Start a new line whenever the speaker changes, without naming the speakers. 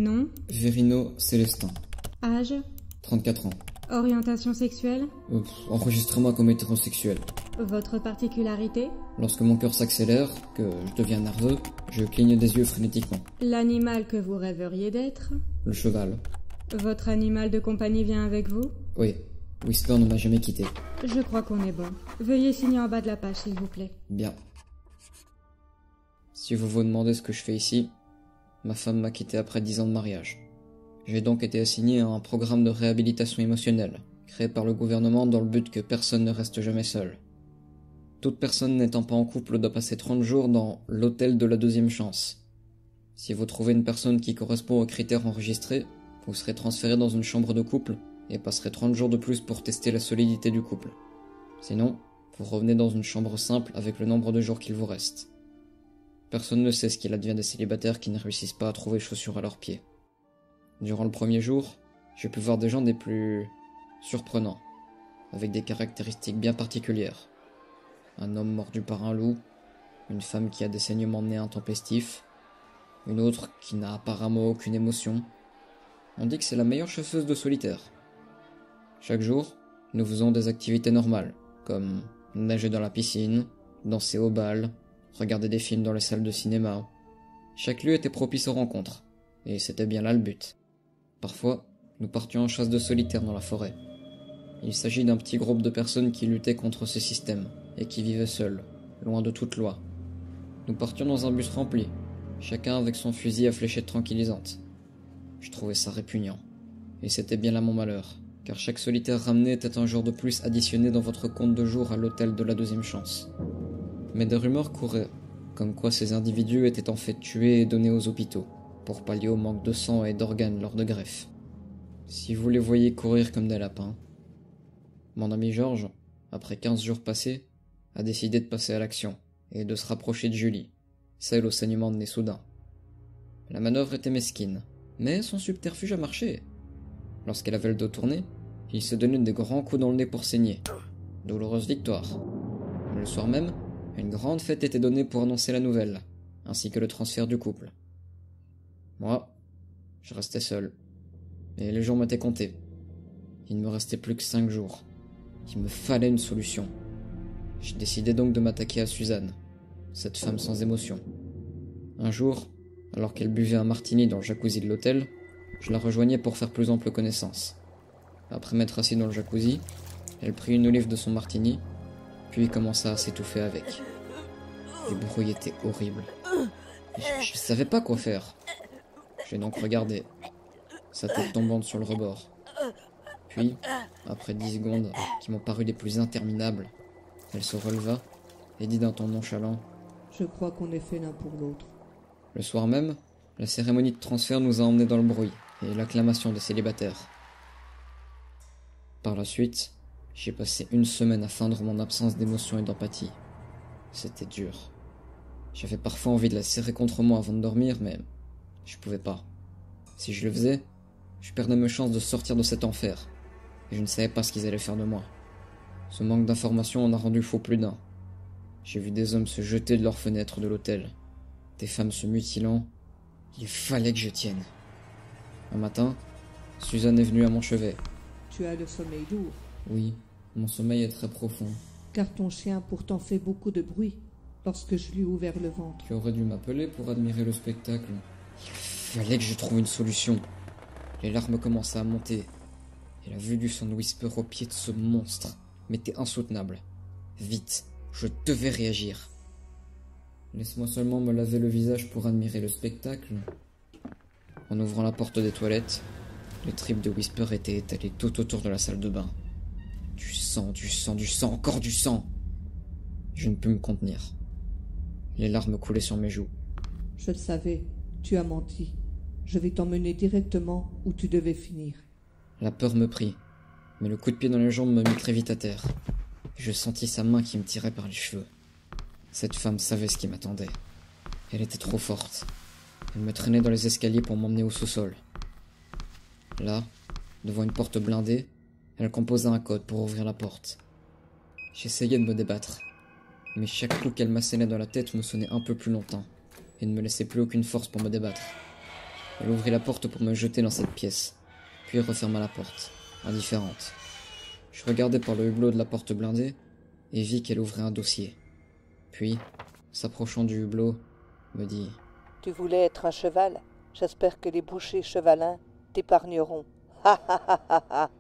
Nom?
Verino Célestin.
Âge?
34 ans.
Orientation sexuelle?
Enregistrement comme hétérosexuel.
Votre particularité?
Lorsque mon cœur s'accélère, que je deviens nerveux, je cligne des yeux frénétiquement.
L'animal que vous rêveriez d'être?
Le cheval.
Votre animal de compagnie vient avec vous?
Oui. Whisper ne m'a jamais quitté.
Je crois qu'on est bon. Veuillez signer en bas de la page, s'il vous plaît.
Bien. Si vous vous demandez ce que je fais ici, ma femme m'a quitté après 10 ans de mariage. J'ai donc été assigné à un programme de réhabilitation émotionnelle, créé par le gouvernement dans le but que personne ne reste jamais seul. Toute personne n'étant pas en couple doit passer 30 jours dans l'hôtel de la deuxième chance. Si vous trouvez une personne qui correspond aux critères enregistrés, vous serez transféré dans une chambre de couple et passerez 30 jours de plus pour tester la solidité du couple. Sinon, vous revenez dans une chambre simple avec le nombre de jours qu'il vous reste. Personne ne sait ce qu'il advient des célibataires qui ne réussissent pas à trouver chaussures à leurs pieds. Durant le premier jour, j'ai pu voir des gens des plus surprenants, avec des caractéristiques bien particulières. Un homme mordu par un loup, une femme qui a des saignements de nez intempestifs, une autre qui n'a apparemment aucune émotion. On dit que c'est la meilleure chasseuse de solitaire. Chaque jour, nous faisons des activités normales, comme nager dans la piscine, danser au bal, regarder des films dans les salles de cinéma. Chaque lieu était propice aux rencontres, et c'était bien là le but. Parfois, nous partions en chasse de solitaire dans la forêt. Il s'agit d'un petit groupe de personnes qui luttaient contre ce système, et qui vivaient seules, loin de toute loi. Nous partions dans un bus rempli, chacun avec son fusil à fléchette tranquillisante. Je trouvais ça répugnant. Et c'était bien là mon malheur, car chaque solitaire ramené était un jour de plus additionné dans votre compte de jour à l'hôtel de la deuxième chance. Mais des rumeurs couraient, comme quoi ces individus étaient en fait tués et donnés aux hôpitaux, pour pallier au manque de sang et d'organes lors de greffes. Si vous les voyez courir comme des lapins. Mon ami Georges, après 15 jours passés, a décidé de passer à l'action, et de se rapprocher de Julie, celle au saignement de nez soudain. La manœuvre était mesquine, mais son subterfuge a marché. Lorsqu'elle avait le dos tourné, il se donnait des grands coups dans le nez pour saigner. Douloureuse victoire. Le soir même, une grande fête était donnée pour annoncer la nouvelle, ainsi que le transfert du couple. Moi, je restais seul, et les jours m'étaient comptés. Il ne me restait plus que 5 jours. Il me fallait une solution. J'ai décidé donc de m'attaquer à Suzanne, cette femme sans émotion. Un jour, alors qu'elle buvait un martini dans le jacuzzi de l'hôtel, je la rejoignais pour faire plus ample connaissance. Après m'être assis dans le jacuzzi, elle prit une olive de son martini, puis commença à s'étouffer avec. Le bruit était horrible. Je savais pas quoi faire. J'ai donc regardé, sa tête tombante sur le rebord. Puis, après 10 secondes qui m'ont paru les plus interminables, elle se releva et dit d'un ton nonchalant : «
Je crois qu'on est fait l'un pour l'autre. »
Le soir même, la cérémonie de transfert nous a emmenés dans le bruit et l'acclamation des célibataires. Par la suite, j'ai passé 1 semaine à feindre mon absence d'émotion et d'empathie. C'était dur. J'avais parfois envie de la serrer contre moi avant de dormir, mais je pouvais pas. Si je le faisais, je perdais mes chances de sortir de cet enfer, et je ne savais pas ce qu'ils allaient faire de moi. Ce manque d'informations en a rendu fou plus d'un. J'ai vu des hommes se jeter de leurs fenêtres de l'hôtel, des femmes se mutilant. Il fallait que je tienne. Un matin, Suzanne est venue à mon chevet.
Tu as le sommeil lourd.
Oui, mon sommeil est très profond.
Car ton chien pourtant fait beaucoup de bruit lorsque je lui ai ouvert le ventre.
Tu aurais dû m'appeler pour admirer le spectacle. Il fallait que je trouve une solution. Les larmes commençaient à monter, et la vue du sang de Whisper au pied de ce monstre m'était insoutenable. Vite, je devais réagir. Laisse-moi seulement me laver le visage pour admirer le spectacle. En ouvrant la porte des toilettes, les tripes de Whisper étaient étalées tout autour de la salle de bain. Du sang, du sang, du sang, encore du sang. Je ne pus me contenir. Les larmes coulaient sur mes joues.
Je le savais, tu as menti. Je vais t'emmener directement où tu devais finir.
La peur me prit, mais le coup de pied dans les jambes me mit très vite à terre. Je sentis sa main qui me tirait par les cheveux. Cette femme savait ce qui m'attendait. Elle était trop forte. Elle me traînait dans les escaliers pour m'emmener au sous-sol. Là, devant une porte blindée, elle composa un code pour ouvrir la porte. J'essayais de me débattre, mais chaque coup qu'elle m'assénait dans la tête me sonnait un peu plus longtemps, et ne me laissait plus aucune force pour me débattre. Elle ouvrit la porte pour me jeter dans cette pièce, puis referma la porte, indifférente. Je regardai par le hublot de la porte blindée et vis qu'elle ouvrait un dossier. Puis, s'approchant du hublot, me dit
« Tu voulais être un cheval? J'espère que les bouchers chevalins t'épargneront. Ha ha ha ha ha !»